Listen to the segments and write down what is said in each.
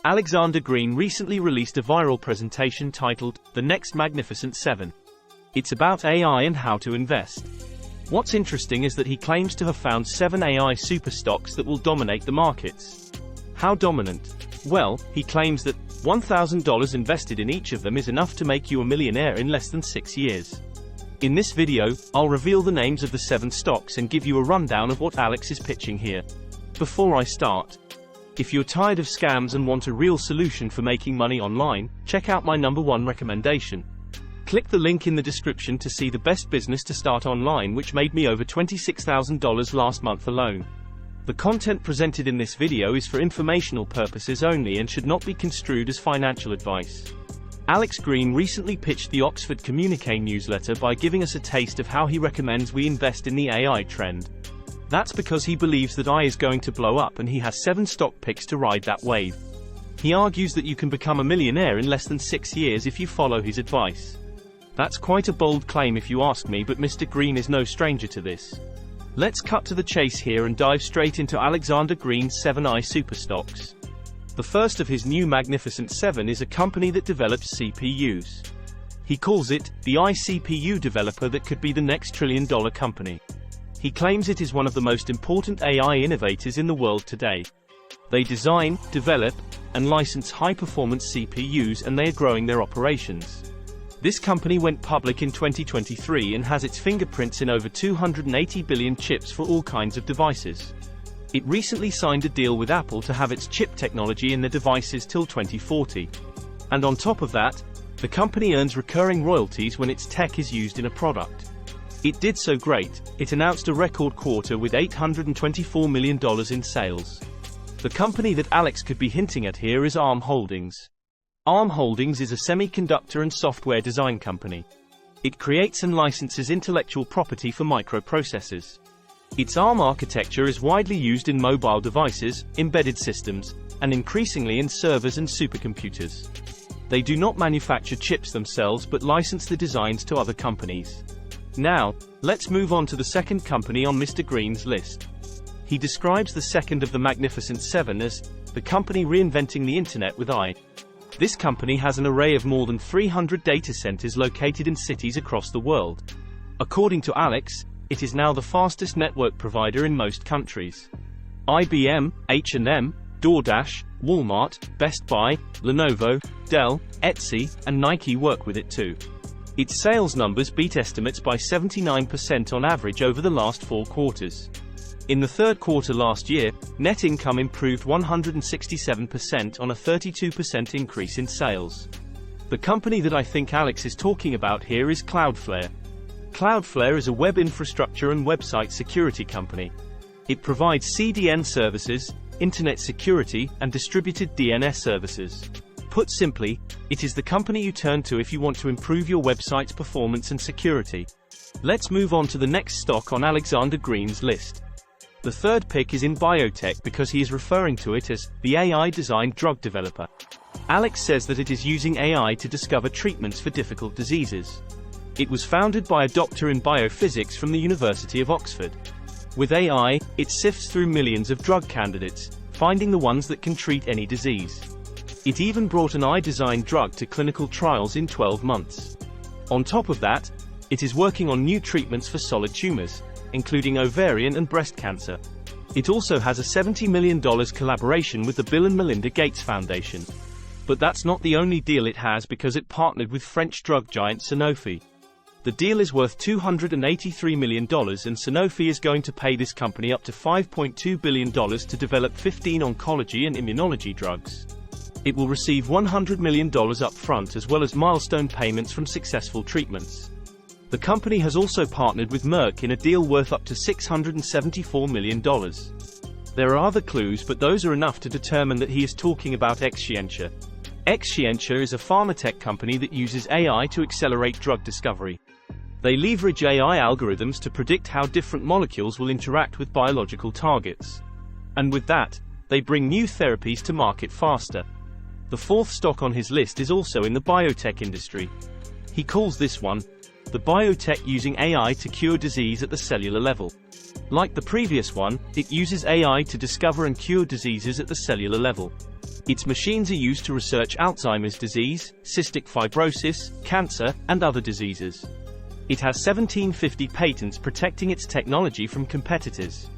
Alexander Green recently released a viral presentation titled, The Next Magnificent 7. It's about AI and how to invest. What's interesting is that he claims to have found 7 AI super stocks that will dominate the markets. How dominant? Well, he claims that $1,000 invested in each of them is enough to make you a millionaire in less than 6 years. In this video, I'll reveal the names of the 7 stocks and give you a rundown of what Alex is pitching here. Before I start, if you're tired of scams and want a real solution for making money online, check out my #1 recommendation. Click the link in the description to see the best business to start online, which made me over $26,000 last month alone. The content presented in this video is for informational purposes only and should not be construed as financial advice. Alex Green recently pitched the Oxford Communique newsletter by giving us a taste of how he recommends we invest in the AI trend. That's because he believes that AI is going to blow up and he has 7 stock picks to ride that wave. He argues that you can become a millionaire in less than 6 years if you follow his advice. That's quite a bold claim if you ask me, but Mr. Green is no stranger to this. Let's cut to the chase here and dive straight into Alexander Green's 7 AI super stocks. The first of his new Magnificent 7 is a company that develops CPUs. He calls it the iCPU developer that could be the next trillion-dollar company. He claims it is one of the most important AI innovators in the world today. They design, develop, and license high-performance CPUs, and they are growing their operations. This company went public in 2023 and has its fingerprints in over 280 billion chips for all kinds of devices. It recently signed a deal with Apple to have its chip technology in their devices till 2040. And on top of that, the company earns recurring royalties when its tech is used in a product. It did so great, it announced a record quarter with $824 million in sales. The company that Alex could be hinting at here is Arm Holdings. Arm Holdings is a semiconductor and software design company. It creates and licenses intellectual property for microprocessors. Its ARM architecture is widely used in mobile devices, embedded systems, and increasingly in servers and supercomputers. They do not manufacture chips themselves but license the designs to other companies. Now, let's move on to the second company on Mr. Green's list. He describes the second of the Magnificent 7 as the company reinventing the internet with AI. This company has an array of more than 300 data centers located in cities across the world. According to Alex, it is now the fastest network provider in most countries. IBM, H&M, DoorDash, Walmart, Best Buy, Lenovo, Dell, Etsy, and Nike work with it too. Its sales numbers beat estimates by 79% on average over the last 4 quarters. In the third quarter last year, net income improved 167% on a 32% increase in sales. The company that I think Alex is talking about here is Cloudflare. Cloudflare is a web infrastructure and website security company. It provides CDN services, internet security, and distributed DNS services. Put simply, it is the company you turn to if you want to improve your website's performance and security. Let's move on to the next stock on Alexander Green's list. The third pick is in biotech because he is referring to it as the AI-designed drug developer. Alex says that it is using AI to discover treatments for difficult diseases. It was founded by a doctor in biophysics from the University of Oxford. With AI, it sifts through millions of drug candidates, finding the ones that can treat any disease. It even brought an AI-designed drug to clinical trials in 12 months. On top of that, it is working on new treatments for solid tumors, including ovarian and breast cancer. It also has a $70 million collaboration with the Bill and Melinda Gates Foundation. But that's not the only deal it has, because it partnered with French drug giant Sanofi. The deal is worth $283 million, and Sanofi is going to pay this company up to $5.2 billion to develop 15 oncology and immunology drugs. It will receive $100 million up front as well as milestone payments from successful treatments. The company has also partnered with Merck in a deal worth up to $674 million. There are other clues, but those are enough to determine that he is talking about Exscientia. Exscientia is a pharmatech company that uses AI to accelerate drug discovery. They leverage AI algorithms to predict how different molecules will interact with biological targets. And with that, they bring new therapies to market faster. The fourth stock on his list is also in the biotech industry. He calls this one the biotech using AI to cure disease at the cellular level. Like the previous one, it uses AI to discover and cure diseases at the cellular level. Its machines are used to research Alzheimer's disease, cystic fibrosis, cancer, and other diseases. It has 1750 patents protecting its technology from competitors.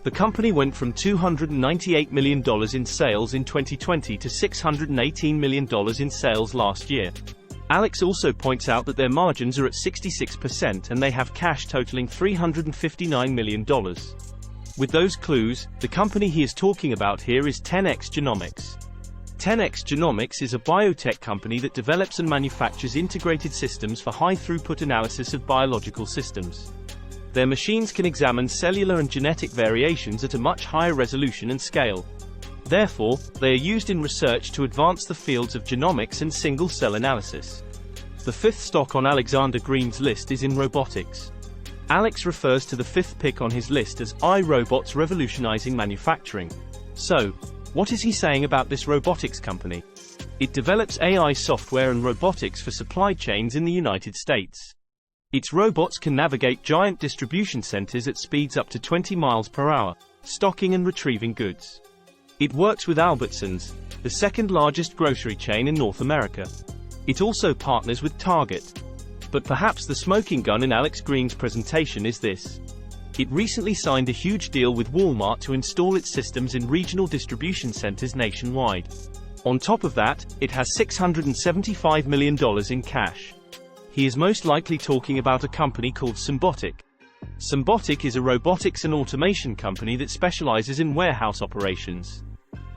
The company went from $298 million in sales in 2020 to $618 million in sales last year. Alex also points out that their margins are at 66% and they have cash totaling $359 million. With those clues, the company he is talking about here is 10x Genomics. 10x Genomics is a biotech company that develops and manufactures integrated systems for high-throughput analysis of biological systems. Their machines can examine cellular and genetic variations at a much higher resolution and scale. Therefore, they are used in research to advance the fields of genomics and single-cell analysis. The fifth stock on Alexander Green's list is in robotics. Alex refers to the fifth pick on his list as iRobots revolutionizing manufacturing. So, what is he saying about this robotics company? It develops AI software and robotics for supply chains in the United States. Its robots can navigate giant distribution centers at speeds up to 20 miles per hour, stocking and retrieving goods. It works with Albertsons, the second largest grocery chain in North America. It also partners with Target. But perhaps the smoking gun in Alex Green's presentation is this. It recently signed a huge deal with Walmart to install its systems in regional distribution centers nationwide. On top of that, it has $675 million in cash. He is most likely talking about a company called Symbotic. Symbotic is a robotics and automation company that specializes in warehouse operations.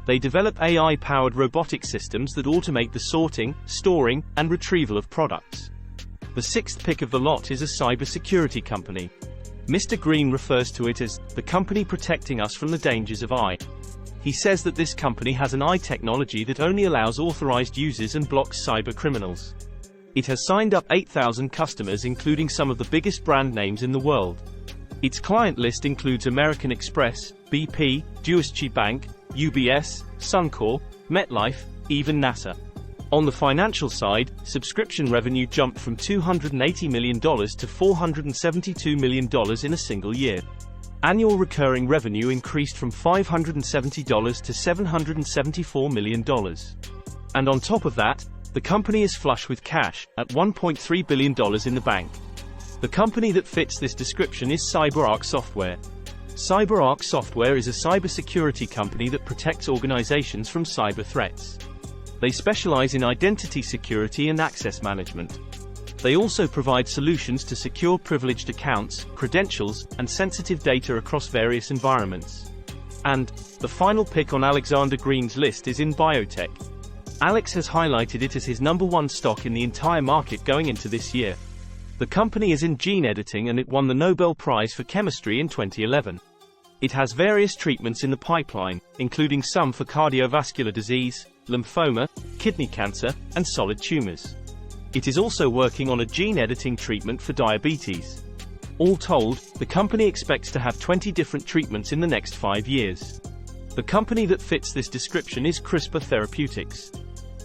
They develop AI-powered robotic systems that automate the sorting, storing, and retrieval of products. The sixth pick of the lot is a cybersecurity company. Mr. Green refers to it as the company protecting us from the dangers of AI. He says that this company has an AI technology that only allows authorized users and blocks cyber criminals. It has signed up 8,000 customers, including some of the biggest brand names in the world. Its client list includes American Express, BP, Deutsche Bank, UBS, Suncor, MetLife, even NASA. On the financial side, subscription revenue jumped from $280 million to $472 million in a single year. Annual recurring revenue increased from $570 to $774 million. And on top of that, the company is flush with cash, at $1.3 billion in the bank. The company that fits this description is CyberArk Software. CyberArk Software is a cybersecurity company that protects organizations from cyber threats. They specialize in identity security and access management. They also provide solutions to secure privileged accounts, credentials, and sensitive data across various environments. And the final pick on Alexander Green's list is in biotech. Alex has highlighted it as his #1 stock in the entire market going into this year. The company is in gene editing and it won the Nobel Prize for Chemistry in 2011. It has various treatments in the pipeline, including some for cardiovascular disease, lymphoma, kidney cancer, and solid tumors. It is also working on a gene editing treatment for diabetes. All told, the company expects to have 20 different treatments in the next 5 years. The company that fits this description is CRISPR Therapeutics.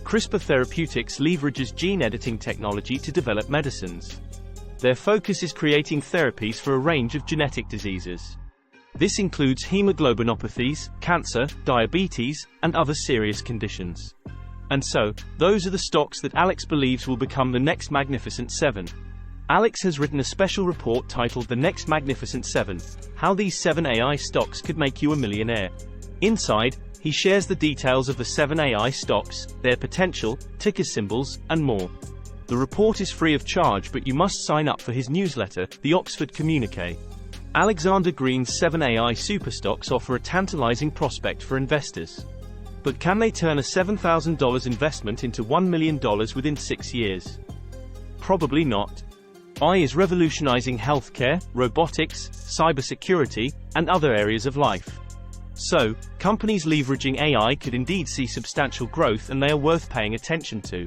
CRISPR Therapeutics leverages gene editing technology to develop medicines. Their focus is creating therapies for a range of genetic diseases. This includes hemoglobinopathies, cancer, diabetes, and other serious conditions. And so, those are the stocks that Alex believes will become the next Magnificent Seven. Alex has written a special report titled The Next Magnificent Seven: How These 7 AI Stocks Could Make You a Millionaire. Inside, he shares the details of the 7 AI stocks, their potential, ticker symbols, and more. The report is free of charge, but you must sign up for his newsletter, the Oxford Communique. Alexander Green's 7 AI superstocks offer a tantalizing prospect for investors. But can they turn a $7,000 investment into $1 million within 6 years? Probably not. AI is revolutionizing healthcare, robotics, cybersecurity, and other areas of life. So, companies leveraging AI could indeed see substantial growth, and they are worth paying attention to.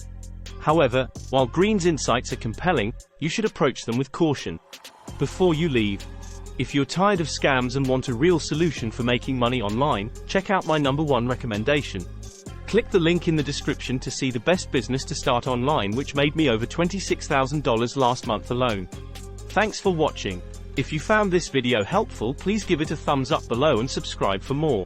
However, while Green's insights are compelling, you should approach them with caution. Before you leave, if you're tired of scams and want a real solution for making money online, check out my #1 recommendation. Click the link in the description to see the best business to start online, which made me over $26,000 last month alone. Thanks for watching. If you found this video helpful, please give it a thumbs up below and subscribe for more.